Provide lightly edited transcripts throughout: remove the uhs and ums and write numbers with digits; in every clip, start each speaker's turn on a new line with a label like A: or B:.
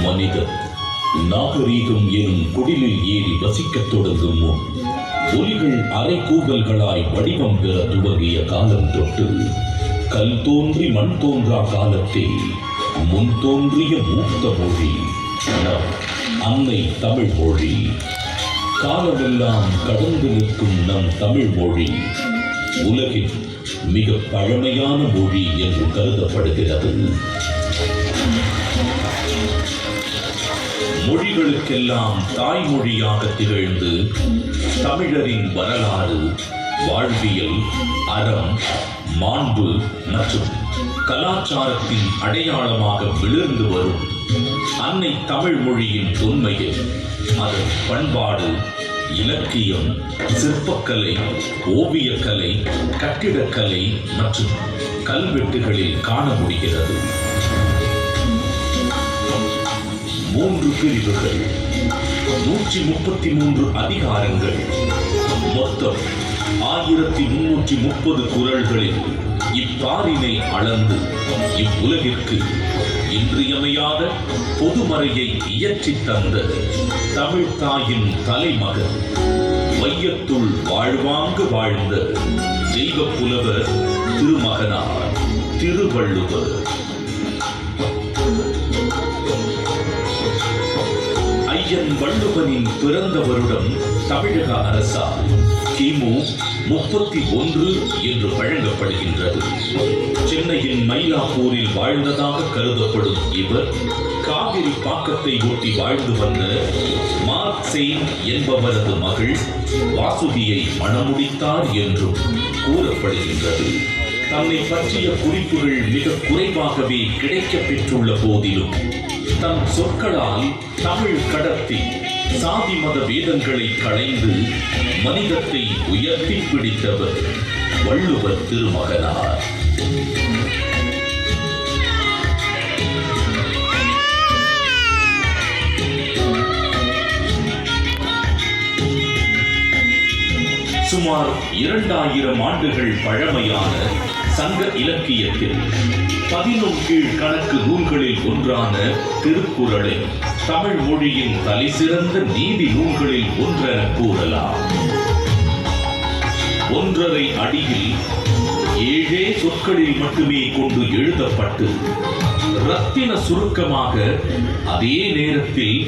A: மனிதன் நாகரீகம் எனும் குடிலில் ஏறி வசிக்கத் தொடங்கும் முன் ஒலிகள் அரைக்கூவல்களாய் வடிவம் பெற துவங்கிய காலம் தொட்டு கல் தோன்றி மண் தோன்றா காலத்தில் முன் தோன்றிய மூத்த மொழி நம் அன்னை தமிழ் மொழி. காலமெல்லாம் கடந்து நிற்கும் நம் தமிழ் மொழி உலகின் மிக பழமையான மொழி என்று கருதப்படுகிறது. மொழிகளுக்கெல்லாம் தாய்மொழியாக திகழ்ந்து தமிழரின் வரலாறு, வாழ்வியல், அறம், மாண்பு மற்றும் கலாச்சாரத்தின் அடையாளமாக விழுந்து வரும் அன்னை தமிழ் மொழியின் தொன்மையை அதன் பண்பாடு, இலக்கியம், சிற்பக்கலை, ஓவியக்கலை, கட்டிடக்கலை மற்றும் கல்வெட்டுகளில் காண முடிகிறது. 3 பிரிவுகள், 133 அதிகாரங்கள், மொத்தம் 1330 குறள்களில் இப்பாரினை அளந்து இவ்வுலகிற்கு இன்றியமையாத பொதுமறையை இயற்றி தந்த தமிழ் தாயின் தலைமகன், வையத்துள் வாழ்வாங்கு வாழ்ந்த தெய்வ புலவர் திருமகனார் திருவள்ளுவர். ஐயன் வள்ளுவனின் பிறந்த வருடம் தமிழக அரசால் கிமு 31 என்று வழங்கப்படுகின்றது. சென்னையின் மயிலாப்பூரில் வாழ்ந்ததாக கருதப்படும் இவர் காவிரி பாக்கத்தை ஒட்டி வாழ்ந்து வந்த மார்க்செயின் என்பவரது மகள் வாசுகியை மணமுடித்தார் என்றும் கூறப்படுகின்றது. தன்னை பற்றிய குறிப்புகள் மிக குறைவாகவே கிடைக்கப் பெற்றுள்ள போதிலும் தம் சொற்களால் தமிழ் கடத்தி சாதி மத வேதங்களை களைந்து மனிதத்தை உயர்த்தி பிடித்தவர் வள்ளுவர் திருமகனார். சுமார் 2000 ஆண்டுகள் பழமையான சங்க இலக்கியத்தில் 11 கீழ்கணக்கு நூல்களில் ஒன்றான திருக்குறளை தமிழ் மொழியின் தலைசிறந்த நீதி நூல்களில் ஒன்றென கூறலாம். 1.5 அடியில் 7 சொற்களில் மட்டுமே கொண்டு எழுதப்பட்டு ரத்தின சுருக்கமாக அதே நேரத்தில்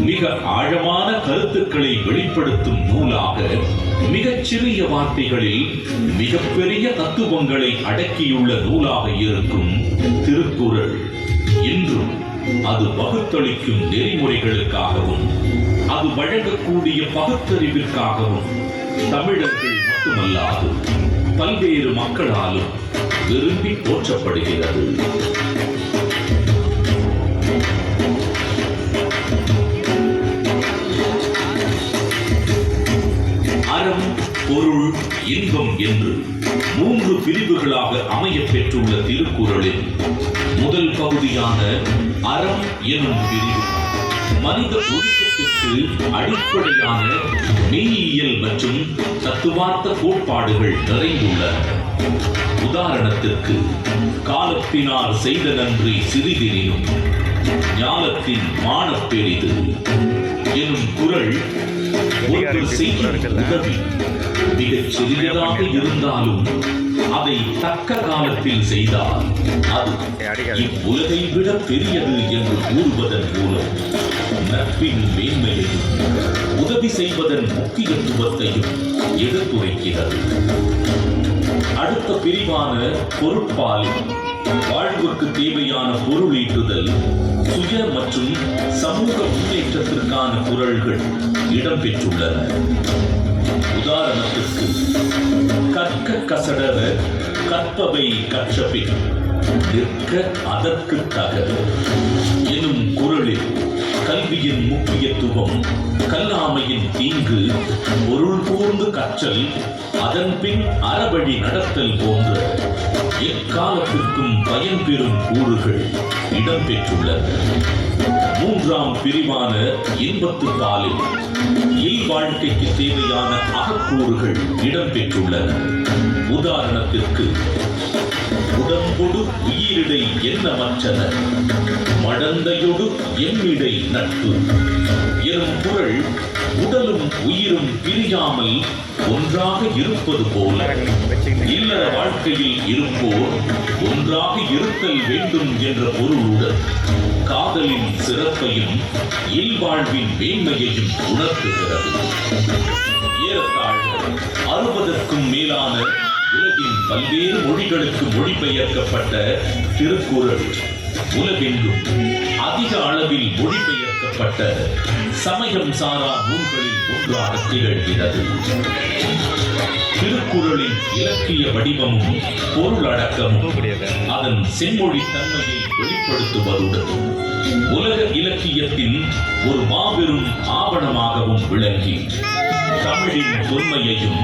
A: மிக ஆழமான கருத்துக்களை வெளிப்படுத்தும் நூலாக மிகச்சிறிய வார்த்தைகளில் மிகப்பெரிய தத்துவங்களை அடக்கியுள்ள நூலாக இருக்கும் திருக்குறள் இன்றும் அது பகுத்தளிக்கும் நெறிமுறைகளுக்காகவும் அது வழங்கக்கூடிய பகுத்தறிவிற்காகவும் தமிழர்கள் மட்டுமல்லாது பல்வேறு மக்களாலும் விரும்பி போற்றப்படுகிறது. அறம், பொருள், இன்பம் என்று 3 பிரிவுகளாக அமையப் பெற்றுள்ள திருக்குறளில் முதல் பகுதியான அறம் எனும் பிரிவு மனித ஒழுக்கத்திற்கு அடிப்படையான மெய்யியல் மற்றும் தத்துவார்த்த கோட்பாடுகள் நிறைந்துள்ளன. உதாரணத்திற்கு காலத்தினார் செய்த நன்றி சிறிதெனினும் ஞாலத்தின் மானப் பெரிது எனும் குறள் ஒன்று செய்யும் உதவி மிகச் சிறியதாக இருந்தாலும் அதை தக்க காலத்தில் செய்தால் அது இவ்வுலகை விட பெரியது என்று கூறுவதன் மூலம் நட்பின் மேன்மையையும் உதவி செய்வதன் முக்கியத்துவத்தையும் எடுத்துரைக்கிறது. அடுத்த பிரிவான பொருட்பாலில் வாழ்வுக்கு தேவையான பொருளீட்டுதல், சுய மற்றும் சமூக முன்னேற்றத்திற்கான குறள்கள் இடம்பெற்றுள்ளன. உதாரணத்திற்கு கற்க கசடர கற்பவை கற்றபின் நிற்க அதற்கு தக எனும் குறளில் கல்வியின் முக்கியத்துவம், கல்லாமையின் தீங்கு, பொருள் கூர்ந்து கற்றல், அதன் பின் அறவழி நடத்தல் போன்ற எக்காலத்திற்கும் பயன்பெறும் கூறுகள் இடம்பெற்றுள்ளன. 3ஆம் பிரிவான இன்பத்துப்பாலில் இல்வாழ்க்கைக்கு தேவையான அகக்கூறுகள் இடம்பெற்றுள்ளன. உதாரணத்திற்கு உடம்பொடு உயிரிடை என்ன மற்றன மடந்தையொடு எம்மிடை நட்பு எனும் குறள் உடலும் உயிரும் பிரியாமல் ஒன்றாக இருப்பது போல இல்லற வாழ்க்கையில் இருப்போர் ஒன்றாக இருத்தல் வேண்டும் என்ற பொருளுடன் காதலின் சிறப்பையும் இல்வாழ்வின் மேன்மையையும் உணர்த்துகிறது. ஏறத்தாழ 60க்கும் மேலான உலகின் பல்வேறு மொழிகளுக்கு மொழிபெயர்க்கப்பட்ட திருக்குறள் உலகெங்கும் அதிக அளவில் மொழிபெயர்க்கப்பட்ட சமயம் சாரா நூல்களில் ஒன்றாக திகழ்கிறது. திருக்குறளின் இலக்கிய வடிவமும் பொருளடக்கமும் அதன் செம்மொழி தன்மையை வெளிப்படுத்துவதுடன் உலக இலக்கியத்தின் ஒரு மாபெரும் ஆவணமாகவும் விளங்கி தமிழின் தொன்மையையும்